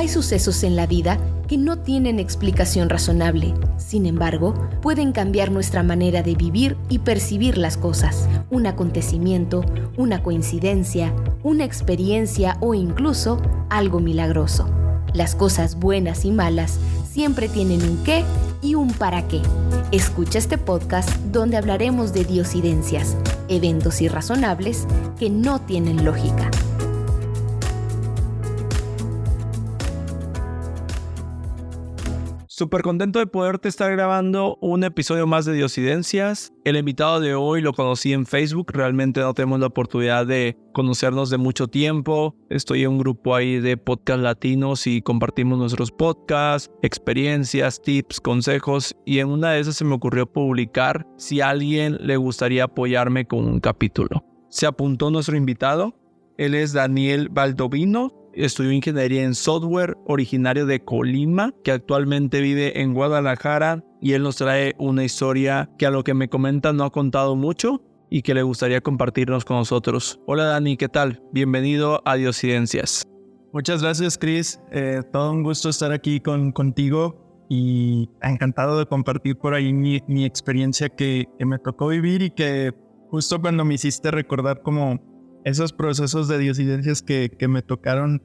Hay sucesos en la vida que no tienen explicación razonable. Sin embargo, pueden cambiar nuestra manera de vivir y percibir las cosas. Un acontecimiento, una coincidencia, una experiencia o incluso algo milagroso. Las cosas buenas y malas siempre tienen un qué y un para qué. Escucha este podcast donde hablaremos de diosidencias, eventos irrazonables que no tienen lógica. Súper contento de poderte estar grabando un episodio más de Diosidencias. El invitado de hoy lo conocí en Facebook. Realmente no tenemos la oportunidad de conocernos de mucho tiempo. Estoy en un grupo ahí de podcast latinos y compartimos nuestros podcasts, experiencias, tips, consejos. Y en una de esas se me ocurrió publicar si a alguien le gustaría apoyarme con un capítulo. Se apuntó nuestro invitado. Él es Daniel Baldovino. Estudió ingeniería en software, originario de Colima, que actualmente vive en Guadalajara, y él nos trae una historia que a lo que me comenta no ha contado mucho y que le gustaría compartirnos con nosotros. Hola Dani, ¿qué tal? Bienvenido a Diosidencias. Muchas gracias, Chris. Todo un gusto estar aquí contigo y encantado de compartir por ahí mi experiencia que me tocó vivir y que justo cuando me hiciste recordar como esos procesos de diosidencias que me tocaron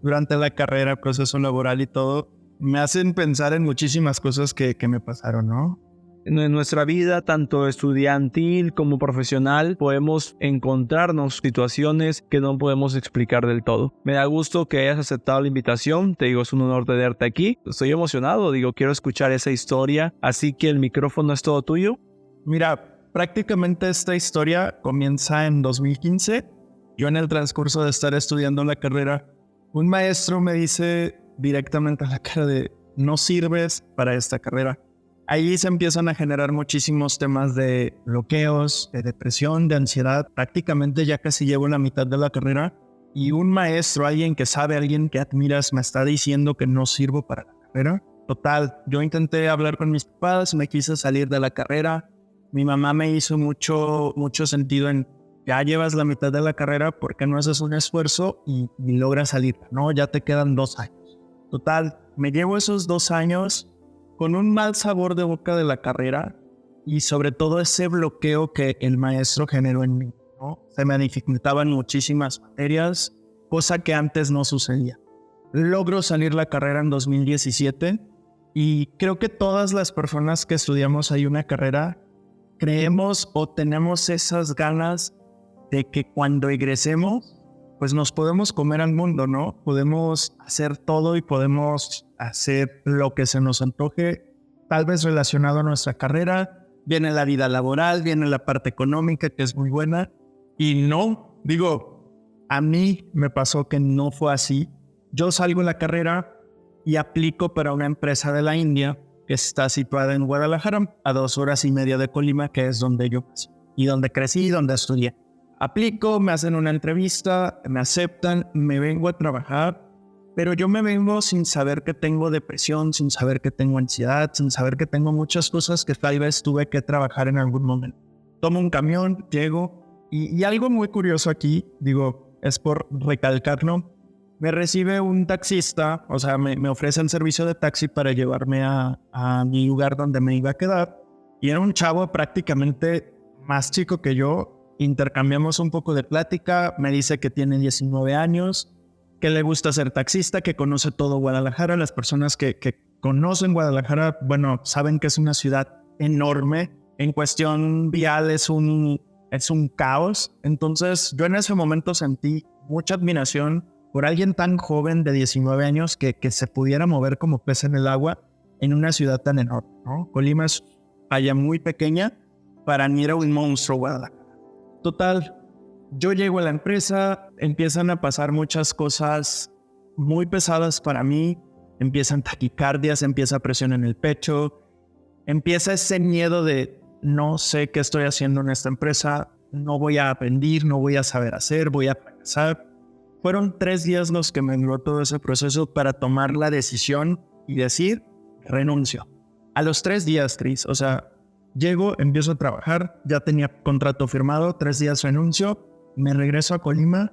durante la carrera, proceso laboral y todo, me hacen pensar en muchísimas cosas que me pasaron, ¿no? En nuestra vida, tanto estudiantil como profesional, podemos encontrarnos situaciones que no podemos explicar del todo. Me da gusto que hayas aceptado la invitación. Te digo, es un honor tenerte aquí. Estoy emocionado, quiero escuchar esa historia. Así que el micrófono es todo tuyo. Mira, prácticamente esta historia comienza en 2015. Yo en el transcurso de estar estudiando la carrera, un maestro me dice directamente a la cara de no sirves para esta carrera. Ahí se empiezan a generar muchísimos temas de bloqueos, de depresión, de ansiedad. Prácticamente ya casi llevo la mitad de la carrera y un maestro, alguien que sabe, alguien que admiras, me está diciendo que no sirvo para la carrera. Total, yo intenté hablar con mis papás, me quise salir de la carrera. Mi mamá me hizo mucho sentido en ya llevas la mitad de la carrera, ¿por qué no haces un esfuerzo y logras salir? No, ya te quedan 2 años. Total, me llevo esos 2 años con un mal sabor de boca de la carrera y sobre todo ese bloqueo que el maestro generó en mí, ¿no? Se me dificultaban muchísimas materias, cosa que antes no sucedía. Logro salir la carrera en 2017 y creo que todas las personas que estudiamos ahí una carrera creemos o tenemos esas ganas de que cuando egresemos, pues nos podemos comer al mundo, ¿no? Podemos hacer todo y podemos hacer lo que se nos antoje, tal vez relacionado a nuestra carrera. Viene la vida laboral, viene la parte económica, que es muy buena. Y no, a mí me pasó que no fue así. Yo salgo de la carrera y aplico para una empresa de la India que está situada en Guadalajara, a 2 horas y media de Colima, que es donde yo nací y donde crecí y donde estudié. Aplico, me hacen una entrevista, me aceptan, me vengo a trabajar, pero yo me vengo sin saber que tengo depresión, sin saber que tengo ansiedad, sin saber que tengo muchas cosas que tal vez tuve que trabajar en algún momento. Tomo un camión, llego, y algo muy curioso aquí, es por recalcarlo, me recibe un taxista, o sea, me ofrecen servicio de taxi para llevarme a mi lugar donde me iba a quedar, y era un chavo prácticamente más chico que yo. Intercambiamos un poco de plática, me dice que tiene 19 años, que le gusta ser taxista, que conoce todo Guadalajara. Las personas que conocen Guadalajara, bueno, saben que es una ciudad enorme. En cuestión vial es un caos. Entonces yo en ese momento sentí mucha admiración por alguien tan joven de 19 años que se pudiera mover como pez en el agua en una ciudad tan enorme, ¿no? Colima es allá muy pequeña, para mí era un monstruo Guadalajara. Total, yo llego a la empresa, empiezan a pasar muchas cosas muy pesadas para mí, empiezan taquicardias, empieza presión en el pecho, empieza ese miedo de no sé qué estoy haciendo en esta empresa, no voy a aprender, no voy a saber hacer, voy a fracasar. Fueron 3 días los que me duró todo ese proceso para tomar la decisión y decir, renuncio. A los 3 días, Chris, llego, empiezo a trabajar, ya tenía contrato firmado, 3 días renuncio, me regreso a Colima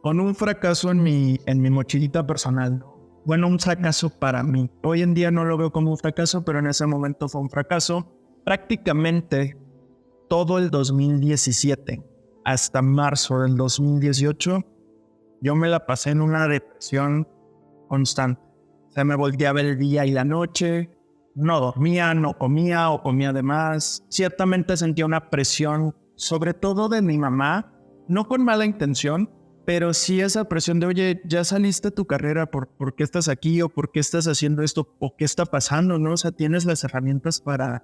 con un fracaso en mi mochilita personal. bueno, un fracaso para mí. Hoy en día no lo veo como un fracaso, pero en ese momento fue un fracaso. Prácticamente todo el 2017 hasta marzo del 2018, yo me la pasé en una depresión constante. O sea, me volteaba el día y la noche, no dormía, no comía o comía de más. Ciertamente sentía una presión, sobre todo de mi mamá, no con mala intención, pero sí esa presión de, oye, ya saliste de tu carrera, ¿por qué estás aquí? ¿O por qué estás haciendo esto? ¿O qué está pasando? ¿No? O sea, tienes las herramientas para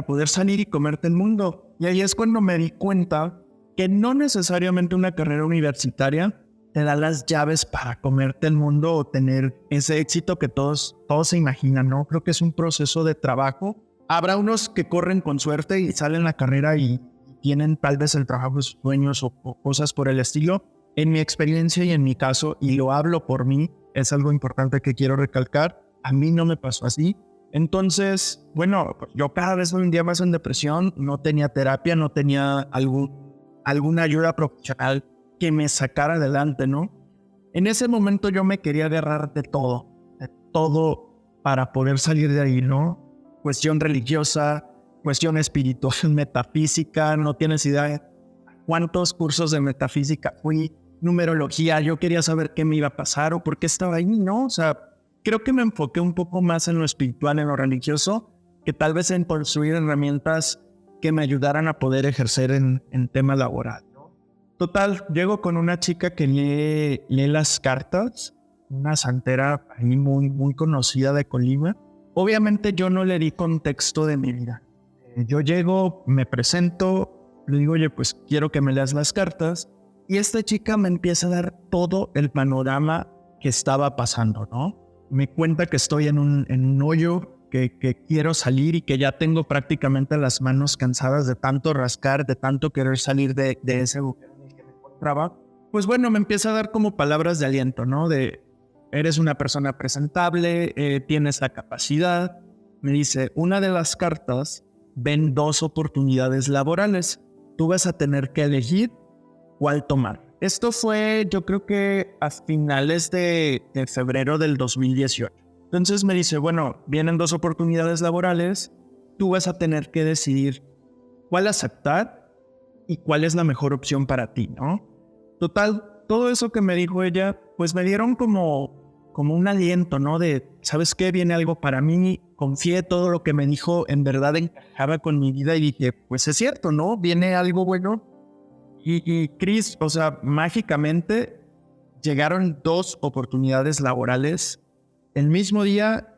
poder salir y comerte el mundo. Y ahí es cuando me di cuenta que no necesariamente una carrera universitaria te da las llaves para comerte el mundo o tener ese éxito que todos se imaginan, ¿no? Creo que es un proceso de trabajo. Habrá unos que corren con suerte y salen a la carrera y tienen tal vez el trabajo de sus sueños o cosas por el estilo. En mi experiencia y en mi caso, y lo hablo por mí, es algo importante que quiero recalcar, a mí no me pasó así. Entonces, bueno, yo cada vez me hundía más en depresión, no tenía terapia, no tenía alguna ayuda profesional que me sacara adelante, ¿no? En ese momento yo me quería agarrar de todo para poder salir de ahí, ¿no? Cuestión religiosa, cuestión espiritual, metafísica, no tienes idea cuántos cursos de metafísica fui, numerología, yo quería saber qué me iba a pasar o por qué estaba ahí, ¿no? O sea, creo que me enfoqué un poco más en lo espiritual, en lo religioso, que tal vez en construir herramientas que me ayudaran a poder ejercer en tema laboral, ¿no? Total, llego con una chica que lee las cartas, una santera ahí muy conocida de Colima. Obviamente yo no le di contexto de mi vida. Yo llego, me presento, le digo, oye, pues quiero que me leas las cartas. Y esta chica me empieza a dar todo el panorama que estaba pasando, ¿no? Me cuenta que estoy en un hoyo, que quiero salir y que ya tengo prácticamente las manos cansadas de tanto rascar, de tanto querer salir de ese agujero en el que me encontraba. Pues bueno, me empieza a dar como palabras de aliento, ¿no? De, eres una persona presentable, tienes la capacidad. Me dice, una de las cartas ven 2 oportunidades laborales. Tú vas a tener que elegir cuál tomar. Esto fue, yo creo que a finales de febrero del 2018. Entonces me dice, bueno, vienen 2 oportunidades laborales, tú vas a tener que decidir cuál aceptar y cuál es la mejor opción para ti, ¿no? Total, todo eso que me dijo ella, pues me dieron como un aliento, ¿no? De, ¿sabes qué? Viene algo para mí, confié, todo lo que me dijo en verdad encajaba con mi vida y dije, pues es cierto, ¿no? Viene algo bueno. Y Chris, o sea, mágicamente llegaron 2 oportunidades laborales el mismo día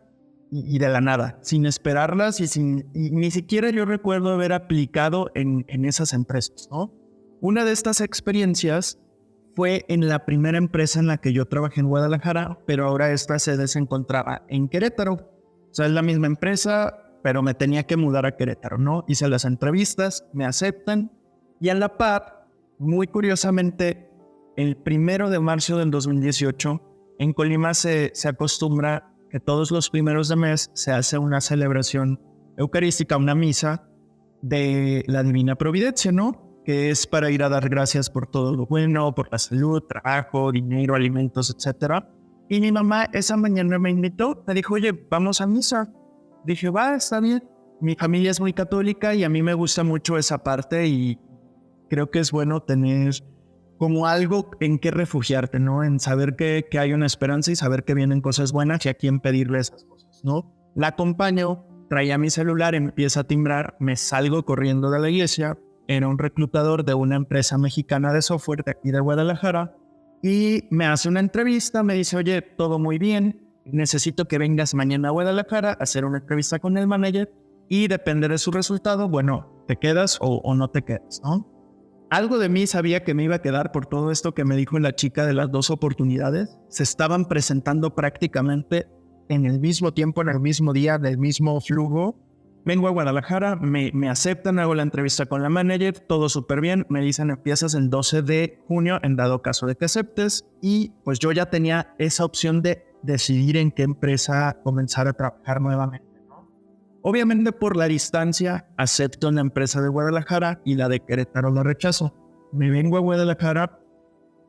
y de la nada, sin esperarlas y ni siquiera yo recuerdo haber aplicado en esas empresas, ¿no? Una de estas experiencias fue en la primera empresa en la que yo trabajé en Guadalajara, pero ahora esta sede se encontraba en Querétaro. O sea, es la misma empresa, pero me tenía que mudar a Querétaro, ¿no? Hice las entrevistas, me aceptan y a la par, muy curiosamente, el 1 de marzo del 2018, en Colima se acostumbra que todos los primeros de mes se hace una celebración eucarística, una misa de la Divina Providencia, ¿no? Que es para ir a dar gracias por todo lo bueno, por la salud, trabajo, dinero, alimentos, etc. Y mi mamá esa mañana me invitó, me dijo, oye, vamos a misa. Dije, va, está bien. Mi familia es muy católica y a mí me gusta mucho esa parte y creo que es bueno tener como algo en que refugiarte, ¿no? En saber que hay una esperanza y saber que vienen cosas buenas y a quién pedirle esas cosas, ¿no? La acompaño, traía mi celular, empieza a timbrar, me salgo corriendo de la iglesia. Era un reclutador de una empresa mexicana de software de aquí de Guadalajara y me hace una entrevista, me dice, oye, todo muy bien, necesito que vengas mañana a Guadalajara a hacer una entrevista con el manager y depende de su resultado, bueno, te quedas o no te quedas, ¿no? Algo de mí sabía que me iba a quedar por todo esto que me dijo la chica de las 2 oportunidades. Se estaban presentando prácticamente en el mismo tiempo, en el mismo día, del mismo flujo. Vengo a Guadalajara, me aceptan, hago la entrevista con la manager, todo súper bien. Me dicen, empiezas el 12 de junio, en dado caso de que aceptes. Y pues yo ya tenía esa opción de decidir en qué empresa comenzar a trabajar nuevamente. Obviamente por la distancia acepto la empresa de Guadalajara y la de Querétaro la rechazo. Me vengo a Guadalajara,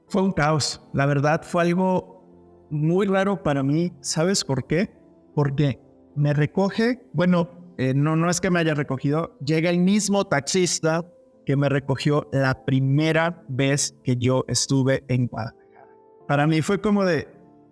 fue un caos. La verdad fue algo muy raro para mí. ¿Sabes por qué? Porque me recoge, no es que me haya recogido, llega el mismo taxista que me recogió la primera vez que yo estuve en Guadalajara. Para mí fue como de,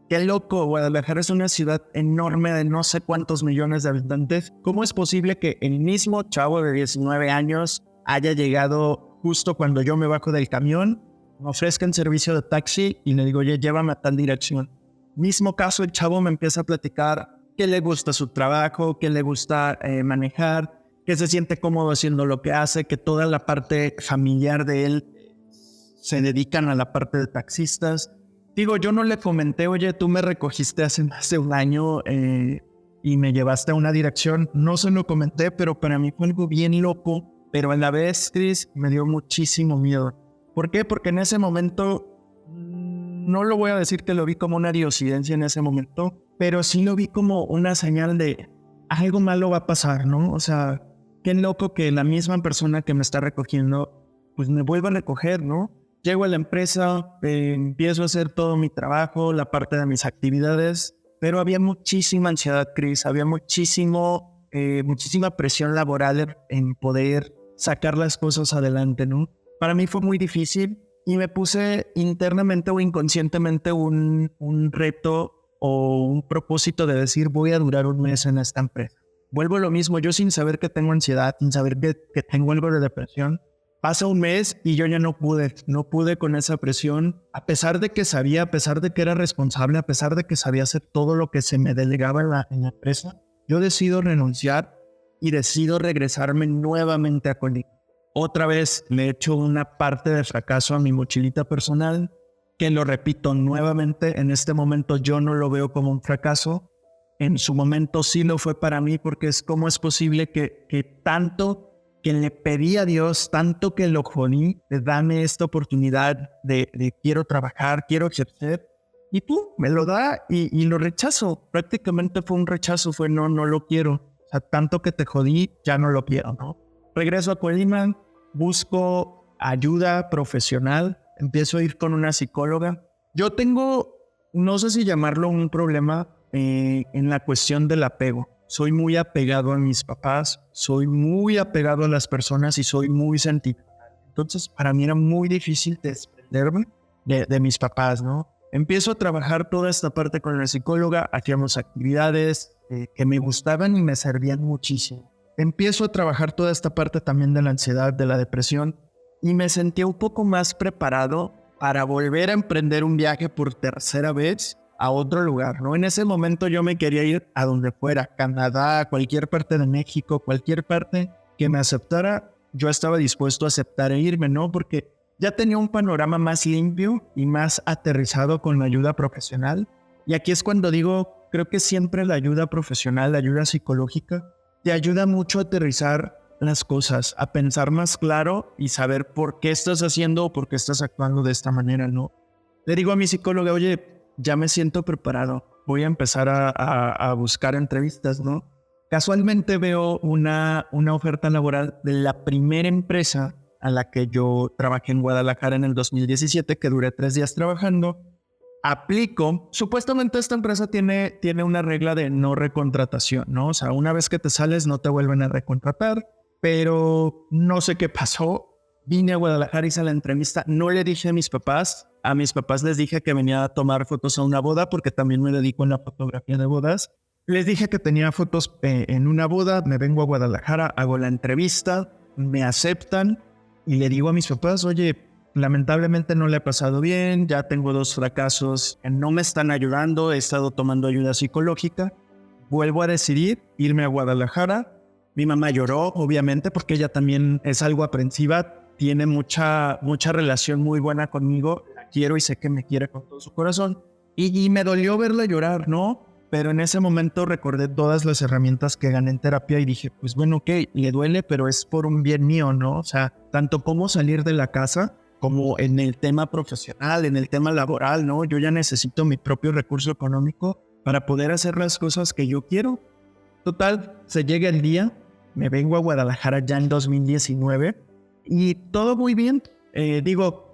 qué loco, Guadalajara es una ciudad enorme de no sé cuántos millones de habitantes. ¿Cómo es posible que el mismo chavo de 19 años haya llegado justo cuando yo me bajo del camión, me ofrezcan servicio de taxi y le digo, oye, llévame a tal dirección? Mismo caso, el chavo me empieza a platicar que le gusta su trabajo, que le gusta manejar, que se siente cómodo haciendo lo que hace, que toda la parte familiar de él se dedican a la parte de taxistas. Digo, yo no le comenté, oye, tú me recogiste hace más de un año y me llevaste a una dirección. No se lo comenté, pero para mí fue algo bien loco. Pero a la vez, Chris, me dio muchísimo miedo. ¿Por qué? Porque en ese momento, no lo voy a decir que lo vi como una diosidencia en ese momento, pero sí lo vi como una señal de algo malo va a pasar, ¿no? O sea, qué loco que la misma persona que me está recogiendo, pues me vuelva a recoger, ¿no? Llego a la empresa, empiezo a hacer todo mi trabajo, la parte de mis actividades, pero había muchísima ansiedad, Chris, había muchísima presión laboral en poder sacar las cosas adelante, ¿no? Para mí fue muy difícil y me puse internamente o inconscientemente un reto o un propósito de decir, voy a durar un mes en esta empresa. Vuelvo a lo mismo, yo sin saber que tengo ansiedad, sin saber que tengo algo de depresión. Pasa un mes y yo ya no pude con esa presión, a pesar de que sabía, a pesar de que era responsable, a pesar de que sabía hacer todo lo que se me delegaba en la empresa. Yo decido renunciar y decido regresarme nuevamente a Colima. Otra vez le echo una parte de fracaso a mi mochilita personal, que lo repito nuevamente, en este momento yo no lo veo como un fracaso. En su momento sí lo fue para mí, porque es cómo es posible que tanto que le pedí a Dios, tanto que lo jodí, de dame esta oportunidad de quiero trabajar, quiero ejercer, y tú me lo da y lo rechazo. Prácticamente fue un rechazo, fue no lo quiero. O sea, tanto que te jodí, ya no lo quiero, ¿no? Regreso a Colima, busco ayuda profesional, empiezo a ir con una psicóloga. Yo tengo, no sé si llamarlo un problema en la cuestión del apego. Soy muy apegado a mis papás, soy muy apegado a las personas y soy muy sentimental. Entonces, para mí era muy difícil desprenderme de mis papás, ¿no? Empiezo a trabajar toda esta parte con la psicóloga, hacíamos actividades que me gustaban y me servían muchísimo. Empiezo a trabajar toda esta parte también de la ansiedad, de la depresión, y me sentía un poco más preparado para volver a emprender un viaje por tercera vez a otro lugar, ¿no? En ese momento yo me quería ir a donde fuera, Canadá, cualquier parte de México, cualquier parte que me aceptara, yo estaba dispuesto a aceptar e irme, ¿no? Porque ya tenía un panorama más limpio y más aterrizado con la ayuda profesional. Y aquí es cuando digo, creo que siempre la ayuda profesional, la ayuda psicológica, te ayuda mucho a aterrizar las cosas, a pensar más claro y saber por qué estás haciendo o por qué estás actuando de esta manera, ¿no? Le digo a mi psicóloga, oye, ya me siento preparado, voy a empezar a buscar entrevistas, ¿no? Casualmente veo una oferta laboral de la primera empresa a la que yo trabajé en Guadalajara en el 2017, que duré 3 días trabajando. Aplico. Supuestamente esta empresa tiene una regla de no recontratación, ¿no? O sea, una vez que te sales no te vuelven a recontratar, pero no sé qué pasó. Vine a Guadalajara, hice la entrevista, no le dije a mis papás les dije que venía a tomar fotos a una boda porque también me dedico a la fotografía de bodas. Les dije que tenía fotos en una boda, me vengo a Guadalajara, hago la entrevista, me aceptan y le digo a mis papás, oye, lamentablemente no le ha pasado bien, ya tengo 2 fracasos, no me están ayudando, he estado tomando ayuda psicológica, vuelvo a decidir irme a Guadalajara. Mi mamá lloró, obviamente, porque ella también es algo aprensiva, tiene mucha relación muy buena conmigo, la quiero y sé que me quiere con todo su corazón. Y me dolió verla llorar, ¿no? Pero en ese momento recordé todas las herramientas que gané en terapia y dije, pues bueno, ok, le duele, pero es por un bien mío, ¿no? O sea, tanto como salir de la casa, como en el tema profesional, en el tema laboral, ¿no? Yo ya necesito mi propio recurso económico para poder hacer las cosas que yo quiero. Total, se llega el día, me vengo a Guadalajara ya en 2019 y todo muy bien.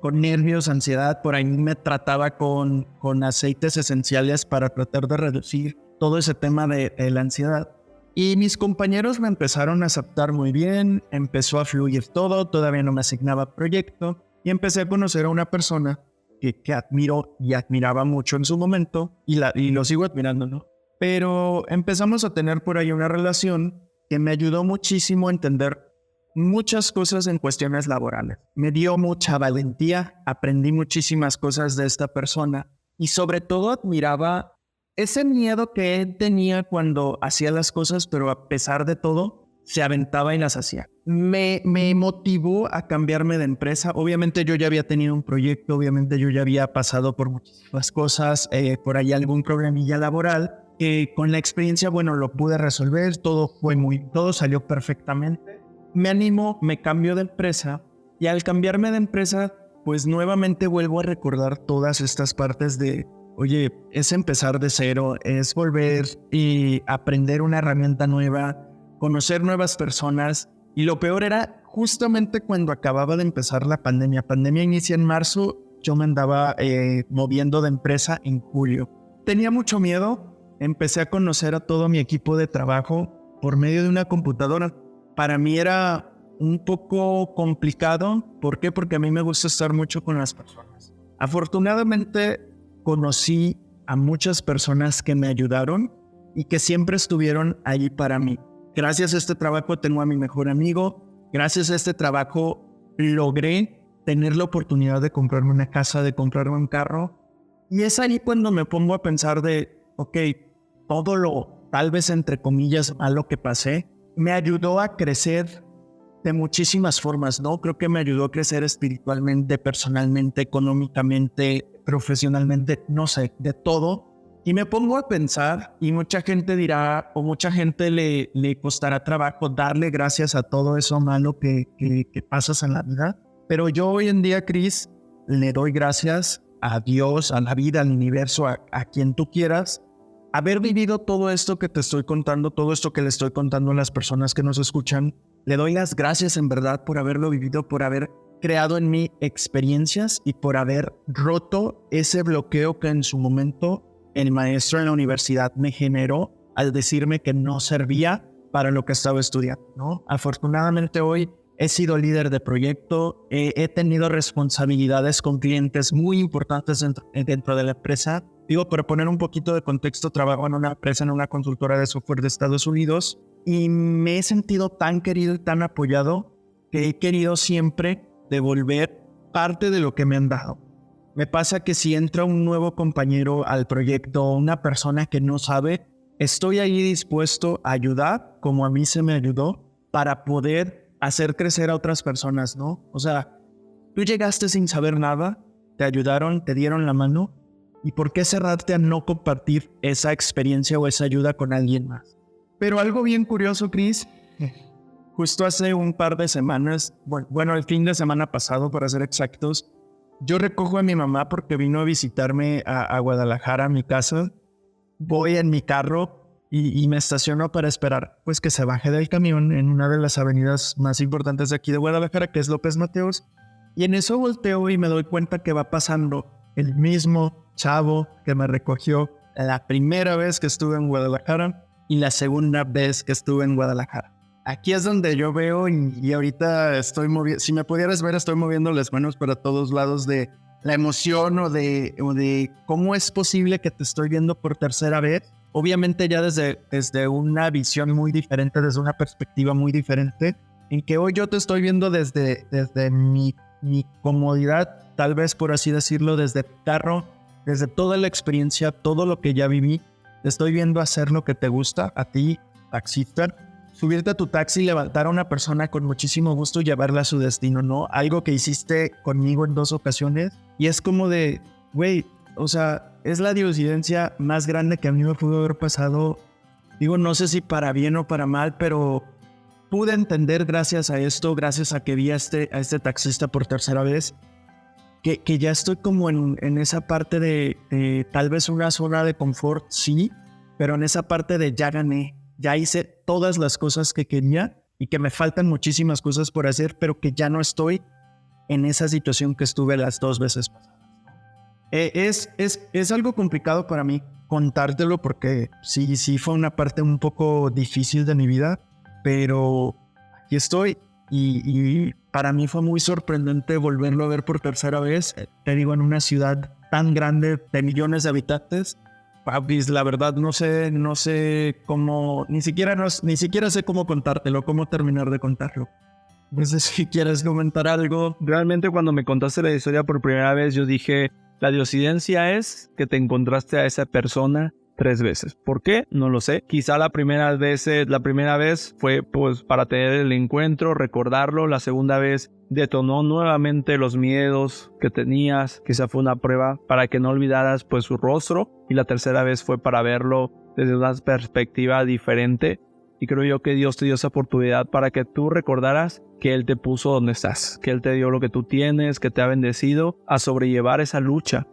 con nervios, ansiedad. Por ahí me trataba con aceites esenciales para tratar de reducir todo ese tema de la ansiedad. Y mis compañeros me empezaron a aceptar muy bien, empezó a fluir todo, todavía no me asignaba proyecto y empecé a conocer a una persona que admiro y admiraba mucho en su momento y lo sigo admirando, ¿no? Pero empezamos a tener por ahí una relación que me ayudó muchísimo a entender muchas cosas en cuestiones laborales. Me dio mucha valentía, aprendí muchísimas cosas de esta persona y sobre todo admiraba ese miedo que él tenía cuando hacía las cosas, pero a pesar de todo, se aventaba y las hacía. Me motivó a cambiarme de empresa. Obviamente yo ya había tenido un proyecto, obviamente yo ya había pasado por muchísimas cosas, por ahí algún problemilla laboral, que con la experiencia, bueno, lo pude resolver, todo salió perfectamente. Me animó, me cambio de empresa y al cambiarme de empresa, pues nuevamente vuelvo a recordar todas estas partes de oye, es empezar de cero, es volver y aprender una herramienta nueva, conocer nuevas personas. Y lo peor era justamente cuando acababa de empezar la pandemia. La pandemia inicia en marzo, yo me andaba moviendo de empresa en julio. Tenía mucho miedo, empecé a conocer a todo mi equipo de trabajo por medio de una computadora. Para mí era un poco complicado. ¿Por qué? Porque a mí me gusta estar mucho con las personas. Afortunadamente, conocí a muchas personas que me ayudaron y que siempre estuvieron allí para mí. Gracias a este trabajo tengo a mi mejor amigo. Gracias a este trabajo logré tener la oportunidad de comprarme una casa, de comprarme un carro. Y es ahí cuando me pongo a pensar de, ok, todo lo tal vez entre comillas malo que pasé, me ayudó a crecer de muchísimas formas, ¿no? Creo que me ayudó a crecer espiritualmente, personalmente, económicamente, profesionalmente, no sé, de todo. Y me pongo a pensar, y mucha gente dirá, o mucha gente le costará trabajo darle gracias a todo eso malo que pasas en la vida. Pero yo hoy en día, Chris, le doy gracias a Dios, a la vida, al universo, a quien tú quieras, haber vivido todo esto que te estoy contando, todo esto que le estoy contando a las personas que nos escuchan. Le doy las gracias en verdad por haberlo vivido, por haber creado en mí experiencias y por haber roto ese bloqueo que en su momento el maestro en la universidad me generó al decirme que no servía para lo que estaba estudiando, ¿no? Afortunadamente hoy he sido líder de proyecto, he tenido responsabilidades con clientes muy importantes dentro de la empresa. Digo, para poner un poquito de contexto, trabajo en una empresa, en una consultora de software de Estados Unidos y me he sentido tan querido y tan apoyado que he querido siempre devolver parte de lo que me han dado. Me pasa que si entra un nuevo compañero al proyecto, una persona que no sabe, estoy ahí dispuesto a ayudar como a mí se me ayudó para poder hacer crecer a otras personas, ¿no? O sea, tú llegaste sin saber nada, te ayudaron, te dieron la mano, ¿y por qué cerrarte a no compartir esa experiencia o esa ayuda con alguien más? Pero algo bien curioso, Chris, justo hace un par de semanas, bueno, el fin de semana pasado, para ser exactos, yo recojo a mi mamá porque vino a visitarme a Guadalajara, a mi casa. Voy en mi carro y me estaciono para esperar pues que se baje del camión en una de las avenidas más importantes de aquí de Guadalajara, que es López Mateos. Y en eso volteo y me doy cuenta que va pasando el mismo chavo que me recogió la primera vez que estuve en Guadalajara y la segunda vez que estuve en Guadalajara. Aquí es donde yo veo y ahorita estoy moviendo, si me pudieras ver, estoy moviendo las manos para todos lados de la emoción o de cómo es posible que te estoy viendo por tercera vez. Obviamente ya desde una visión muy diferente, desde una perspectiva muy diferente, en que hoy yo te estoy viendo desde mi comodidad, tal vez por así decirlo, desde el carro, desde toda la experiencia, todo lo que ya viví. Te estoy viendo hacer lo que te gusta, a ti, taxista. Subirte a tu taxi, levantar a una persona con muchísimo gusto y llevarla a su destino, ¿no? Algo que hiciste conmigo en 2 ocasiones. Y es como de, güey, o sea, es la diosidencia más grande que a mí me pudo haber pasado. Digo, no sé si para bien o para mal, pero pude entender gracias a esto, gracias a que vi a este taxista por tercera vez, que ya estoy como en esa parte de tal vez una zona de confort, sí, pero en esa parte de ya gané. Ya hice todas las cosas que quería y que me faltan muchísimas cosas por hacer, pero que ya no estoy en esa situación que estuve las 2 veces pasadas. Es algo complicado para mí contártelo porque sí fue una parte un poco difícil de mi vida, pero aquí estoy y para mí fue muy sorprendente volverlo a ver por tercera vez. Te digo, en una ciudad tan grande de millones de habitantes. Papis, la verdad no sé cómo, ni siquiera sé cómo contártelo, cómo terminar de contarlo. No sé si quieres comentar algo. Realmente cuando me contaste la historia por primera vez, yo dije, la diosidencia es que te encontraste a esa persona 3 veces. ¿Por qué? No lo sé. Quizá la primera vez fue pues para tener el encuentro, recordarlo. La segunda vez detonó nuevamente los miedos que tenías. Quizá fue una prueba para que no olvidaras pues su rostro. Y la tercera vez fue para verlo desde una perspectiva diferente. Y creo yo que Dios te dio esa oportunidad para que tú recordaras que Él te puso donde estás, que Él te dio lo que tú tienes, que te ha bendecido a sobrellevar esa lucha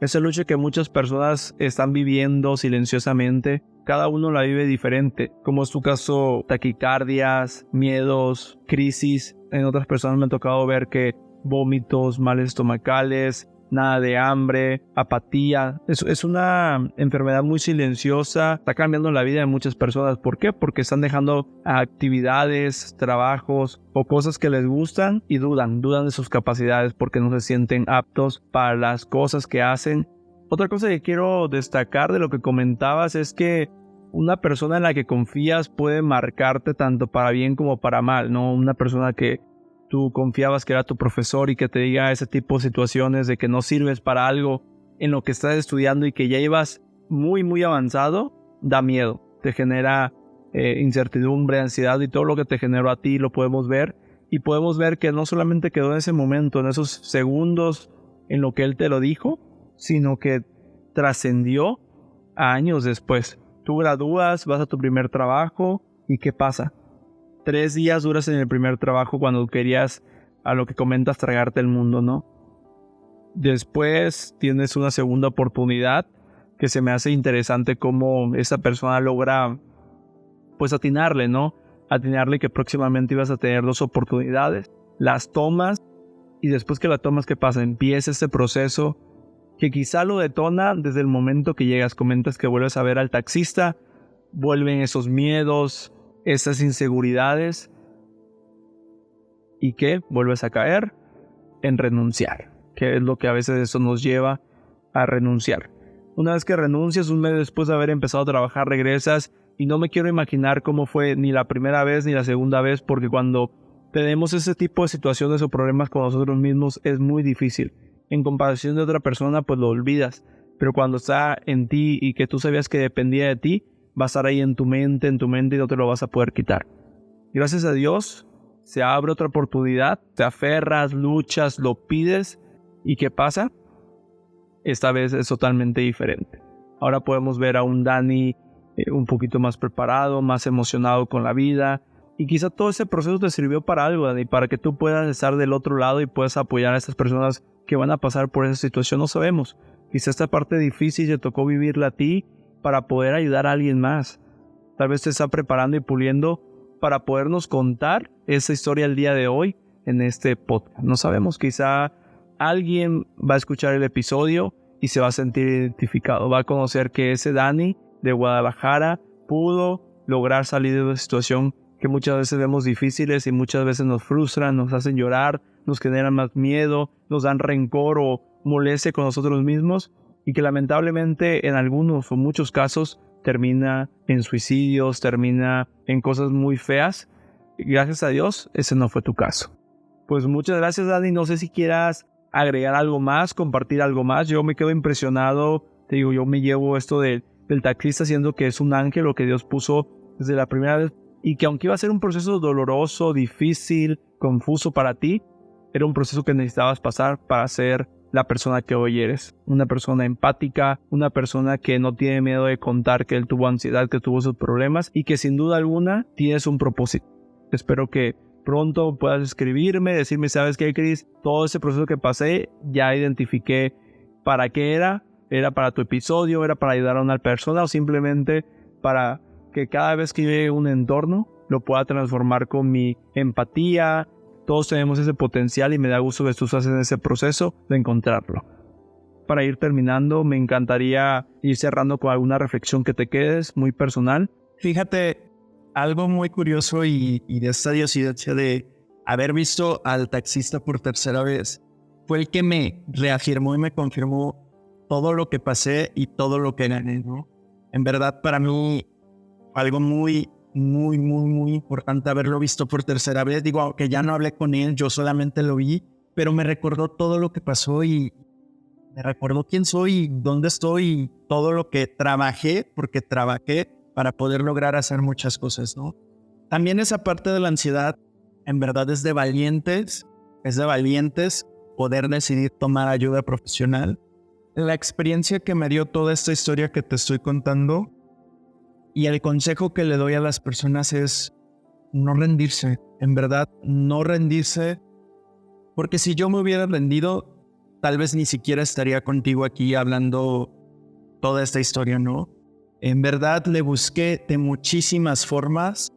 que muchas personas están viviendo silenciosamente. Cada uno la vive diferente, como es tu caso, taquicardias, miedos, crisis. En otras personas me ha tocado ver que vómitos, males estomacales, nada de hambre, apatía. Es una enfermedad muy silenciosa. Está cambiando la vida de muchas personas. ¿Por qué? Porque están dejando actividades, trabajos o cosas que les gustan y dudan de sus capacidades porque no se sienten aptos para las cosas que hacen. Otra cosa que quiero destacar de lo que comentabas es que una persona en la que confías puede marcarte tanto para bien como para mal, ¿no? Una persona que tú confiabas que era tu profesor y que te diga ese tipo de situaciones de que no sirves para algo en lo que estás estudiando y que ya ibas muy muy avanzado, da miedo, te genera incertidumbre, ansiedad, y todo lo que te generó a ti lo podemos ver, y podemos ver que no solamente quedó en ese momento, en esos segundos en lo que él te lo dijo, sino que trascendió a años después. Tú gradúas, vas a tu primer trabajo y ¿qué pasa? 3 días duras en el primer trabajo cuando querías, a lo que comentas, tragarte el mundo, ¿no? Después tienes una segunda oportunidad que se me hace interesante cómo esa persona logra pues atinarle, ¿no? Atinarle que próximamente ibas a tener 2 oportunidades. Las tomas y después que la tomas, ¿qué pasa? Empieza ese proceso que quizá lo detona desde el momento que llegas. Comentas que vuelves a ver al taxista, vuelven esos miedos, esas inseguridades, y que vuelves a caer en renunciar, que es lo que a veces eso nos lleva a renunciar. Una vez que renuncias, un mes después de haber empezado a trabajar, regresas, y no me quiero imaginar cómo fue ni la primera vez ni la segunda vez, porque cuando tenemos ese tipo de situaciones o problemas con nosotros mismos es muy difícil. En comparación de otra persona, pues lo olvidas, pero cuando está en ti y que tú sabías que dependía de ti, va a estar ahí en tu mente y no te lo vas a poder quitar. Gracias a Dios, se abre otra oportunidad, te aferras, luchas, lo pides, ¿y qué pasa? Esta vez es totalmente diferente. Ahora podemos ver a un Dani un poquito más preparado, más emocionado con la vida, y quizá todo ese proceso te sirvió para algo, Dani, para que tú puedas estar del otro lado y puedas apoyar a estas personas que van a pasar por esa situación. No sabemos, quizá esta parte difícil te tocó vivirla a ti para poder ayudar a alguien más. Tal vez te está preparando y puliendo para podernos contar esa historia el día de hoy en este podcast. No sabemos, quizá alguien va a escuchar el episodio y se va a sentir identificado. Va a conocer que ese Dani de Guadalajara pudo lograr salir de una situación que muchas veces vemos difíciles y muchas veces nos frustran, nos hacen llorar, nos generan más miedo, nos dan rencor o molestia con nosotros mismos, y que lamentablemente en algunos o muchos casos termina en suicidios, termina en cosas muy feas. Gracias a Dios, ese no fue tu caso. Pues muchas gracias, Dani. No sé si quieras agregar algo más, compartir algo más. Yo me quedo impresionado. Te digo, yo me llevo esto del taxista, siendo que es un ángel lo que Dios puso desde la primera vez, y que aunque iba a ser un proceso doloroso, difícil, confuso para ti, era un proceso que necesitabas pasar para ser la persona que hoy eres. Una persona empática, una persona que no tiene miedo de contar que él tuvo ansiedad, que tuvo sus problemas, y que sin duda alguna tienes un propósito. Espero que pronto puedas escribirme, decirme, ¿sabes qué, Chris? Todo ese proceso que pasé, ya identifiqué para qué era para tu episodio, era para ayudar a una persona, o simplemente para que cada vez que llegue un entorno lo pueda transformar con mi empatía, Todos tenemos ese potencial y me da gusto que tú estás en ese proceso de encontrarlo. Para ir terminando, me encantaría ir cerrando con alguna reflexión que te quedes, muy personal. Fíjate, algo muy curioso y de esta diosidencia de haber visto al taxista por tercera vez fue el que me reafirmó y me confirmó todo lo que pasé y todo lo que gané, ¿no? En verdad, para mí, algo muy importante haberlo visto por tercera vez. Digo, aunque ya no hablé con él, yo solamente lo vi, pero me recordó todo lo que pasó y me recordó quién soy y dónde estoy y todo lo que trabajé, porque trabajé para poder lograr hacer muchas cosas, ¿no? También esa parte de la ansiedad, en verdad es de valientes poder decidir tomar ayuda profesional. La experiencia que me dio toda esta historia que te estoy contando y el consejo que le doy a las personas es no rendirse, en verdad, no rendirse, porque si yo me hubiera rendido, tal vez ni siquiera estaría contigo aquí hablando toda esta historia, ¿no? En verdad le busqué de muchísimas formas,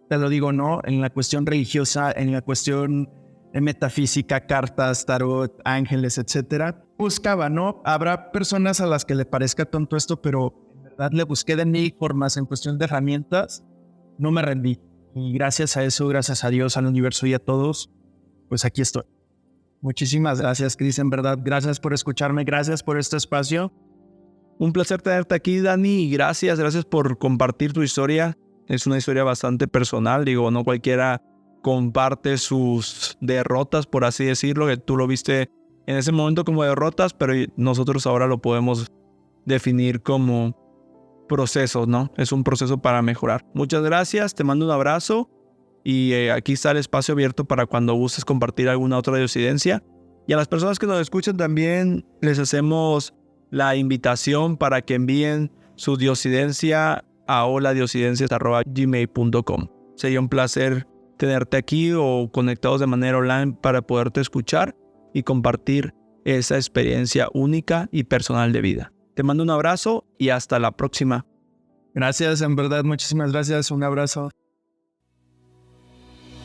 te lo digo, ¿no? En la cuestión religiosa, en la cuestión de metafísica, cartas, tarot, ángeles, etcétera. Buscaba, ¿no? Habrá personas a las que le parezca tonto esto, pero en verdad le busqué de mil formas en cuestión de herramientas. No me rendí. Y gracias a eso, gracias a Dios, al universo y a todos, pues aquí estoy. Muchísimas gracias, Chris, en verdad. Gracias por escucharme, gracias por este espacio. Un placer tenerte aquí, Dani, y gracias por compartir tu historia. Es una historia bastante personal, digo, no cualquiera comparte sus derrotas, por así decirlo, que tú lo viste en ese momento como derrotas, pero nosotros ahora lo podemos definir como procesos, ¿no? Es un proceso para mejorar. Muchas gracias, te mando un abrazo y aquí está el espacio abierto para cuando gustes compartir alguna otra diosidencia. Y a las personas que nos escuchan también les hacemos la invitación para que envíen su diosidencia a holadiosidencias@gmail.com. Sería un placer tenerte aquí o conectados de manera online para poderte escuchar y compartir esa experiencia única y personal de vida. Te mando un abrazo y hasta la próxima. Gracias, en verdad, muchísimas gracias. Un abrazo.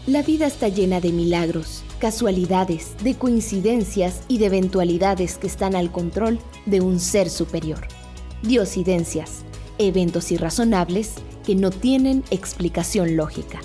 La vida está llena de milagros, casualidades, de coincidencias y de eventualidades que están al control de un ser superior. Diosidencias, eventos irrazonables que no tienen explicación lógica.